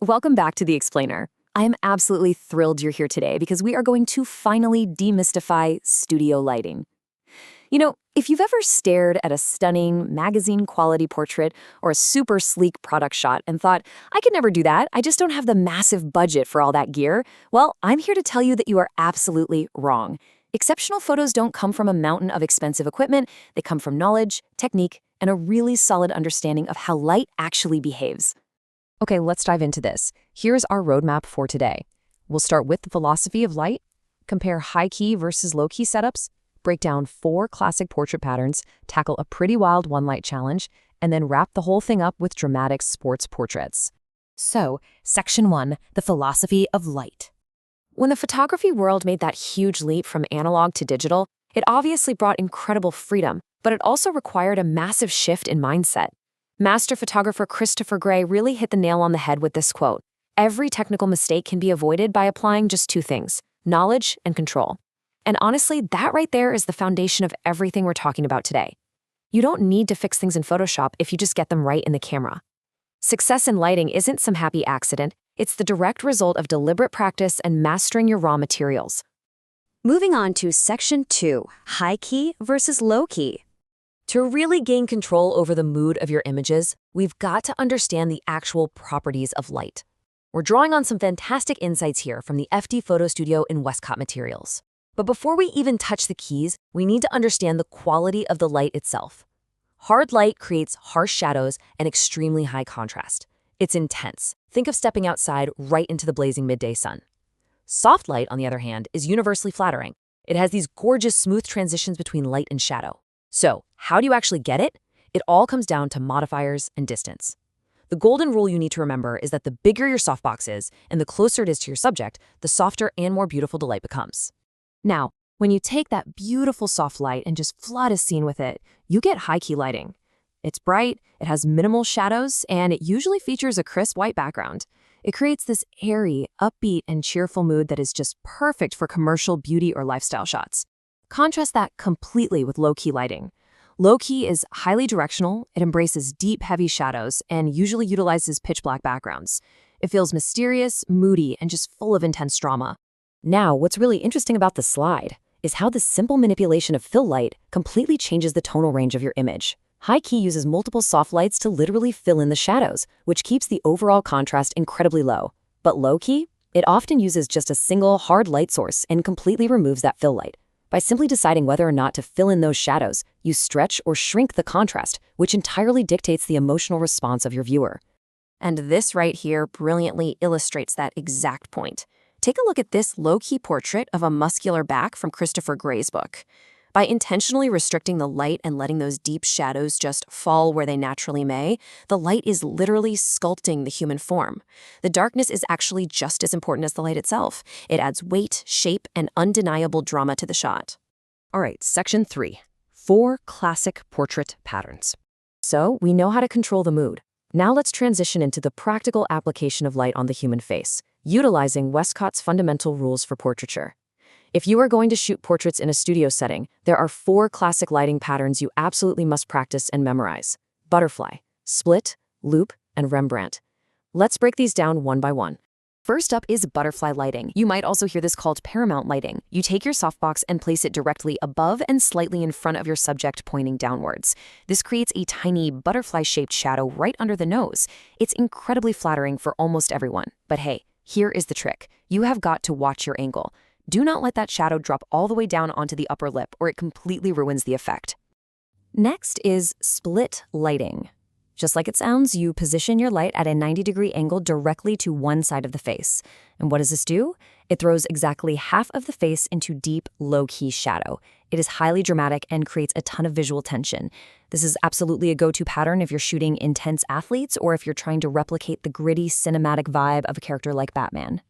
Welcome back to The Explainer. I am absolutely thrilled you're here today because we are going to finally demystify studio lighting. If you've ever stared at a stunning magazine-quality portrait or a super sleek product shot and thought, I could never do that, I just don't have the massive budget for all that gear, well, I'm here to tell you that you are absolutely wrong. Exceptional photos don't come from a mountain of expensive equipment, they come from knowledge, technique, and a really solid understanding of how light actually behaves. Okay, let's dive into this. Here's our roadmap for today. We'll start with the philosophy of light, compare high-key versus low-key setups, break down 4 classic portrait patterns, tackle a pretty wild one-light challenge, and then wrap the whole thing up with dramatic sports portraits. So, Section 1, the philosophy of light. When the photography world made that huge leap from analog to digital, it obviously brought incredible freedom, but it also required a massive shift in mindset. Master photographer Christopher Gray really hit the nail on the head with this quote: "Every technical mistake can be avoided by applying just 2 things, knowledge and control." And honestly, that right there is the foundation of everything we're talking about today. You don't need to fix things in Photoshop if you just get them right in the camera. Success in lighting isn't some happy accident, it's the direct result of deliberate practice and mastering your raw materials. Moving on to Section 2, high-key versus low-key. To really gain control over the mood of your images, we've got to understand the actual properties of light. We're drawing on some fantastic insights here from the FD Photo Studio in Westcott Materials. But before we even touch the keys, we need to understand the quality of the light itself. Hard light creates harsh shadows and extremely high contrast. It's intense. Think of stepping outside right into the blazing midday sun. Soft light, on the other hand, is universally flattering. It has these gorgeous, smooth transitions between light and shadow. So, how do you actually get it? It all comes down to modifiers and distance. The golden rule you need to remember is that the bigger your softbox is, and the closer it is to your subject, the softer and more beautiful the light becomes. Now, when you take that beautiful soft light and just flood a scene with it, you get high-key lighting. It's bright, it has minimal shadows, and it usually features a crisp white background. It creates this airy, upbeat, and cheerful mood that is just perfect for commercial beauty or lifestyle shots. Contrast that completely with low-key lighting. Low-key is highly directional, it embraces deep, heavy shadows, and usually utilizes pitch-black backgrounds. It feels mysterious, moody, and just full of intense drama. Now, what's really interesting about the slide is how this simple manipulation of fill light completely changes the tonal range of your image. High-key uses multiple soft lights to literally fill in the shadows, which keeps the overall contrast incredibly low. But low-key, it often uses just a single hard light source and completely removes that fill light. By simply deciding whether or not to fill in those shadows, you stretch or shrink the contrast, which entirely dictates the emotional response of your viewer. And this right here brilliantly illustrates that exact point. Take a look at this low-key portrait of a muscular back from Christopher Gray's book. By intentionally restricting the light and letting those deep shadows just fall where they naturally may, the light is literally sculpting the human form. The darkness is actually just as important as the light itself. It adds weight, shape, and undeniable drama to the shot. All right, Section 3, 4 classic portrait patterns. So, we know how to control the mood. Now let's transition into the practical application of light on the human face, utilizing Westcott's fundamental rules for portraiture. If you are going to shoot portraits in a studio setting, there are 4 classic lighting patterns you absolutely must practice and memorize: butterfly, split, loop, and Rembrandt. Let's break these down one by one. First up is butterfly lighting. You might also hear this called paramount lighting. You take your softbox and place it directly above and slightly in front of your subject, pointing downwards. This creates a tiny butterfly-shaped shadow right under the nose. It's incredibly flattering for almost everyone. But hey, here is the trick. You have got to watch your angle. Do not let that shadow drop all the way down onto the upper lip, or it completely ruins the effect. Next is split lighting. Just like it sounds, you position your light at a 90-degree angle directly to one side of the face. And what does this do? It throws exactly half of the face into deep, low-key shadow. It is highly dramatic and creates a ton of visual tension. This is absolutely a go-to pattern if you're shooting intense athletes or if you're trying to replicate the gritty, cinematic vibe of a character like Batman.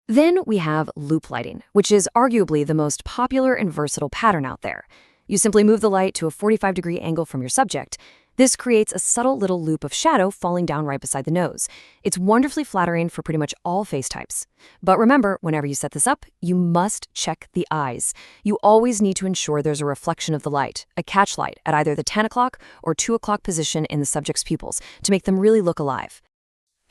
Then we have loop lighting, which is arguably the most popular and versatile pattern out there. You simply move the light to a 45-degree angle from your subject. This creates a subtle little loop of shadow falling down right beside the nose. It's wonderfully flattering for pretty much all face types. But remember, whenever you set this up, you must check the eyes. You always need to ensure there's a reflection of the light, a catch light, at either the 10 o'clock or 2 o'clock position in the subject's pupils to make them really look alive.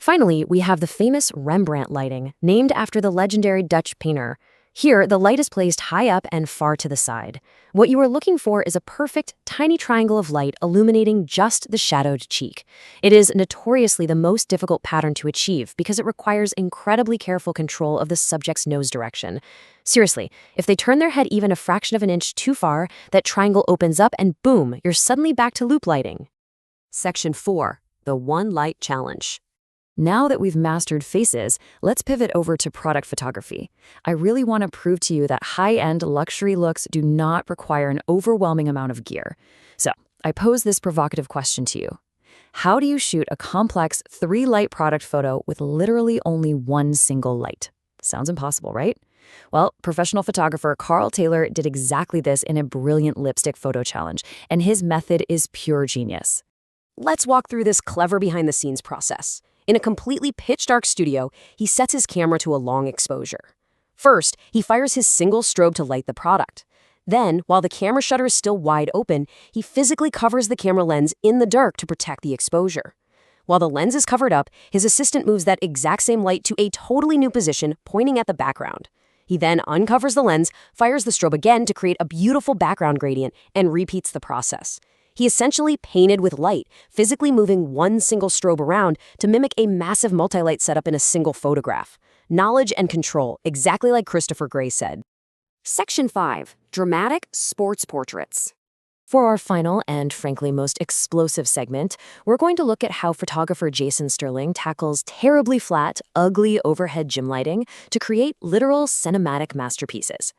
Finally, we have the famous Rembrandt lighting, named after the legendary Dutch painter. Here, the light is placed high up and far to the side. What you are looking for is a perfect, tiny triangle of light illuminating just the shadowed cheek. It is notoriously the most difficult pattern to achieve because it requires incredibly careful control of the subject's nose direction. Seriously, if they turn their head even a fraction of an inch too far, that triangle opens up and boom, you're suddenly back to loop lighting. Section 4. The One Light Challenge. Now that we've mastered faces, let's pivot over to product photography. I really want to prove to you that high-end luxury looks do not require an overwhelming amount of gear. So, I pose this provocative question to you. How do you shoot a complex 3-light product photo with literally only one single light? Sounds impossible, right? Well, professional photographer Carl Taylor did exactly this in a brilliant lipstick photo challenge, and his method is pure genius. Let's walk through this clever behind-the-scenes process. In a completely pitch-dark studio, he sets his camera to a long exposure. First, he fires his single strobe to light the product. Then, while the camera shutter is still wide open, he physically covers the camera lens in the dark to protect the exposure. While the lens is covered up, his assistant moves that exact same light to a totally new position, pointing at the background. He then uncovers the lens, fires the strobe again to create a beautiful background gradient, and repeats the process. He essentially painted with light, physically moving one single strobe around to mimic a massive multi-light setup in a single photograph. Knowledge and control, exactly like Christopher Gray said. Section 5. Dramatic Sports Portraits. For our final and, frankly, most explosive segment, we're going to look at how photographer Jason Sterling tackles terribly flat, ugly overhead gym lighting to create literal cinematic masterpieces.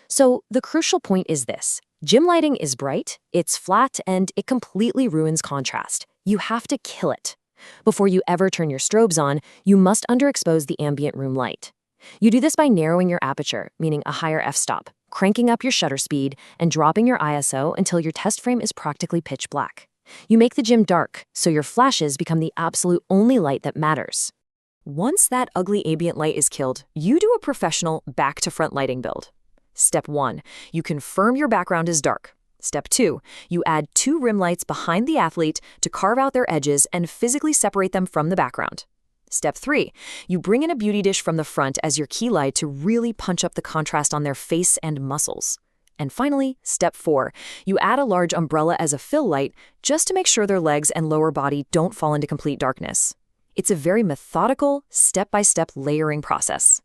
So, the crucial point is this. Gym lighting is bright, it's flat, and it completely ruins contrast. You have to kill it. Before you ever turn your strobes on, you must underexpose the ambient room light. You do this by narrowing your aperture, meaning a higher f-stop, cranking up your shutter speed, and dropping your ISO until your test frame is practically pitch black. You make the gym dark, so your flashes become the absolute only light that matters. Once that ugly ambient light is killed, you do a professional back-to-front lighting build. Step 1. You confirm your background is dark. Step 2. You add 2 rim lights behind the athlete to carve out their edges and physically separate them from the background. Step 3. You bring in a beauty dish from the front as your key light to really punch up the contrast on their face and muscles. And finally, Step 4. You add a large umbrella as a fill light just to make sure their legs and lower body don't fall into complete darkness. It's a very methodical, step-by-step layering process.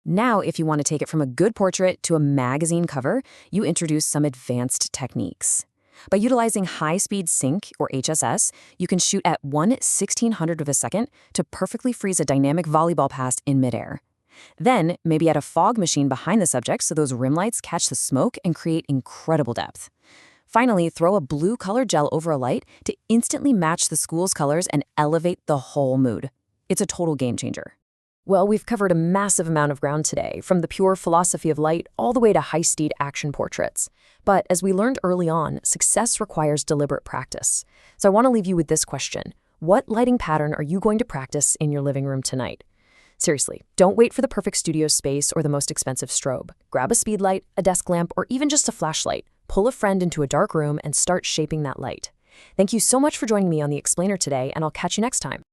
Now, if you want to take it from a good portrait to a magazine cover, you introduce some advanced techniques. By utilizing high-speed sync, or HSS, you can shoot at 1/1600th of a second to perfectly freeze a dynamic volleyball pass in midair. Then, maybe add a fog machine behind the subject so those rim lights catch the smoke and create incredible depth. Finally, throw a blue colored gel over a light to instantly match the school's colors and elevate the whole mood. It's a total game changer. Well, we've covered a massive amount of ground today, from the pure philosophy of light all the way to high-speed action portraits. But as we learned early on, success requires deliberate practice. So I want to leave you with this question. What lighting pattern are you going to practice in your living room tonight? Seriously, don't wait for the perfect studio space or the most expensive strobe. Grab a speed light, a desk lamp, or even just a flashlight. Pull a friend into a dark room and start shaping that light. Thank you so much for joining me on The Explainer today, and I'll catch you next time.